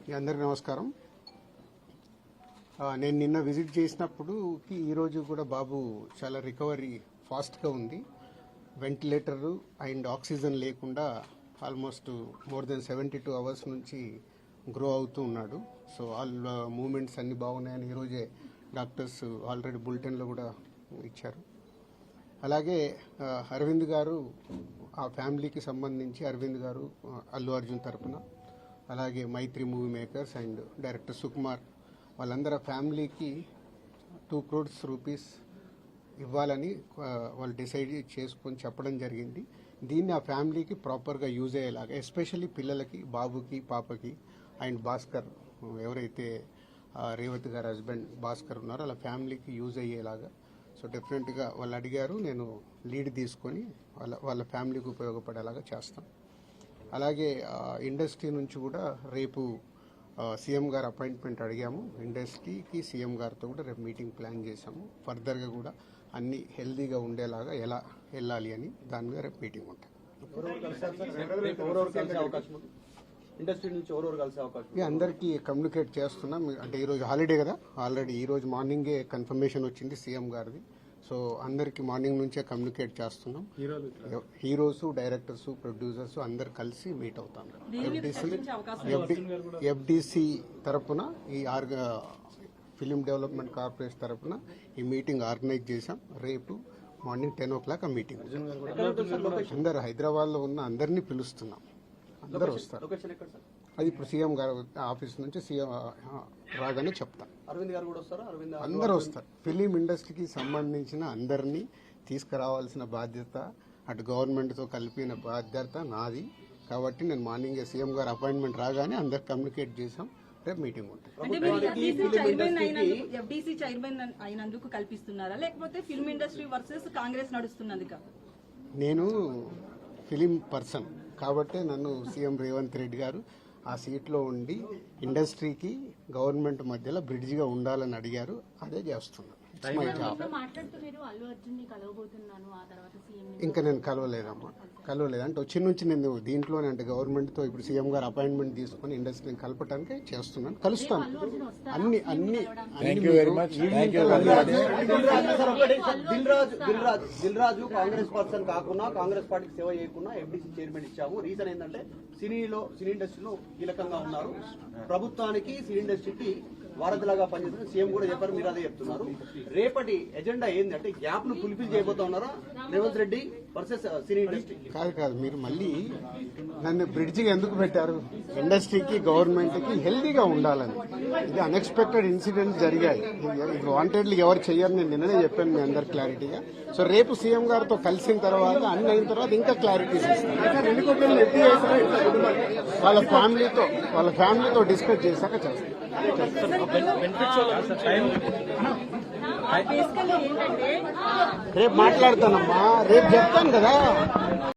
అందరికీ నమస్కారం. నేను నిన్న విజిట్ చేసినప్పుడు ఈరోజు కూడా బాబు చాలా రికవరీ ఫాస్ట్గా ఉంది. వెంటిలేటర్ అండ్ ఆక్సిజన్ లేకుండా ఆల్మోస్ట్ మోర్ దెన్ 72 అవర్స్ నుంచి గ్రో అవుతూ ఉన్నాడు. సో ఆల్ మూమెంట్స్ అన్ని బాగున్నాయని ఈరోజే డాక్టర్స్ ఆల్రెడీ బులెటిన్లో కూడా ఇచ్చారు. అలాగే అరవింద్ గారు ఆ ఫ్యామిలీకి సంబంధించి అరవింద్ గారు అల్లు అర్జున్ తరపున, అలాగే Mythri movie makers and director Sukumar వాళ్ళందరూ ఫ్యామిలీకి 2 crores రూపీస్ ఇవ్వాలని వాళ్ళు డిసైడ్ చేసుకొని చెప్పడం జరిగింది. దీన్ని ఆ ఫ్యామిలీకి ప్రాపర్గా యూజ్ అయ్యేలాగా, ఎస్పెషల్లీ పిల్లలకి, బాబుకి, పాపకి అండ్ భాస్కర్ ఎవరైతే రేవతి గారి హస్బెండ్ భాస్కర్ ఉన్నారో వాళ్ళ ఫ్యామిలీకి యూజ్ అయ్యేలాగా. సో డెఫినెట్గా వాళ్ళు అడిగారు, నేను లీడ్ తీసుకొని వాళ్ళ ఫ్యామిలీకి ఉపయోగపడేలాగా చేస్తాం. అలాగే ఇండస్ట్రీ నుంచి కూడా రేపు సీఎం గారు అపాయింట్మెంట్ అడిగాము. ఇండస్ట్రీకి సీఎం గారితో కూడా రేపు మీటింగ్ ప్లాన్ చేశాము. ఫర్దర్గా కూడా అన్ని హెల్దీగా ఉండేలాగా ఎలా వెళ్ళాలి అని దాని మీద రేపు మీటింగ్ ఉంటుంది. అందరికీ కమ్యూనికేట్ చేస్తున్నాం. అంటే ఈరోజు హాలిడే కదా, ఆల్రెడీ ఈరోజు మార్నింగే కన్ఫర్మేషన్ వచ్చింది సీఎం గారిది. సో అందరికి మార్నింగ్ నుంచే కమ్యూనికేట్ చేస్తున్నాం. హీరోస్, డైరెక్టర్స్, ప్రొడ్యూసర్స్ అందరు కలిసి మీట్ అవుతాం. ఎఫ్డిసి తరపున ఈ ఫిలిం డెవలప్మెంట్ కార్పొరేషన్ తరపున ఈ మీటింగ్ ఆర్గనైజ్ చేశాం. రేపు మార్నింగ్ 10 o'clock ఆ మీటింగ్. అందరు హైదరాబాద్ లో ఉన్న అందరినీ పిలుస్తున్నాం. అందరూ వస్తారు. అది ఇప్పుడు సీఎం గారు ఆఫీస్ నుంచి సీఎం రాగానే చెప్తాం. అరవింద్ గారు కూడా వస్తారు. అందరూ వస్తారు. ఫిలిం ఇండస్ట్రీకి సంబంధించిన అందరినీ తీసుకురావాల్సిన బాధ్యత అటు గవర్నమెంట్తో కలిపిన బాధ్యత నాది. కాబట్టి నేను మార్నింగ్ సీఎం గారు అపాయింట్మెంట్ రాగానే అందరు కమ్యూనికేట్ చేసాం. రేపు మీటింగ్ ఉంటుంది. ఎఫ్డీసీ చైర్మన్ అయినందుకు కల్పిస్తున్నారా, లేకపోతే ఫిల్మ్ ఇండస్ట్రీ వర్సెస్ కాంగ్రెస్ నడుస్తున్నది? నేను ఫిలిం పర్సన్ కాబట్టి నన్ను సీఎం రేవంత్ రెడ్డి గారు ఆ సీట్లో ఉండి ఇండస్ట్రీకి గవర్నమెంట్ మధ్యలో బ్రిడ్జిగా ఉండాలని అడిగారు. అదే చేస్తున్నాను. ఇంకా నేను కలవలేదమ్మా, అంటే వచ్చి నుంచి నేను దీంట్లోనే అంటే గవర్నమెంట్తో ఇప్పుడు సీఎం గారు అపాయింట్మెంట్ తీసుకుని ఇండస్ట్రీని కలపడానికి చేస్తున్నాను. కలుస్తాను. దిల్ రాజు కాంగ్రెస్ పర్సన్ కాకుండా, కాంగ్రెస్ పార్టీకి సేవ చేయకుండా ఎఫ్డీసీ చైర్మన్ ఇచ్చాము. రీజన్ ఏంటంటే సినీ ఇండస్ట్రీలో కీలకంగా ఉన్నారు. ప్రభుత్వానికి, సినీ ఇండస్ట్రీకి వారధిలాగా పనిచేస్తున్న సీఎం కూడా చెప్పారు, మీరు అదే చెప్తున్నారు. రేపటి ఎజెండా ఏంటంటే గ్యాప్ ను ఫుల్ఫిల్ చేయబోతా ఉన్నారా Revanth Reddy versus cine industry? కాదు, మీరు మళ్ళీ నన్ను బ్రిడ్జిగా ఎందుకు పెట్టారు? ఇండస్ట్రీకి, గవర్నమెంట్ కి హెల్దీగా ఉండాలని. ఇది అన్ఎక్స్పెక్టెడ్ ఇన్సిడెంట్ జరిగాయి. వాంటెడ్లీ ఎవరు చెయ్యరు, నేను నిన్ననే చెప్పాను మీ అందరు క్లారిటీగా. సో రేపు సీఎం గారితో కలిసిన తర్వాత, అన్ని అయిన తర్వాత ఇంకా క్లారిటీస్ ఇస్తాను. 2 కోట్లను ఎత్తి వాళ్ళ ఫ్యామిలీతో డిస్కస్ చేశాక చేస్తాను. రేపు మాట్లాడతానమ్మా, రేపు చెప్తాను కదా.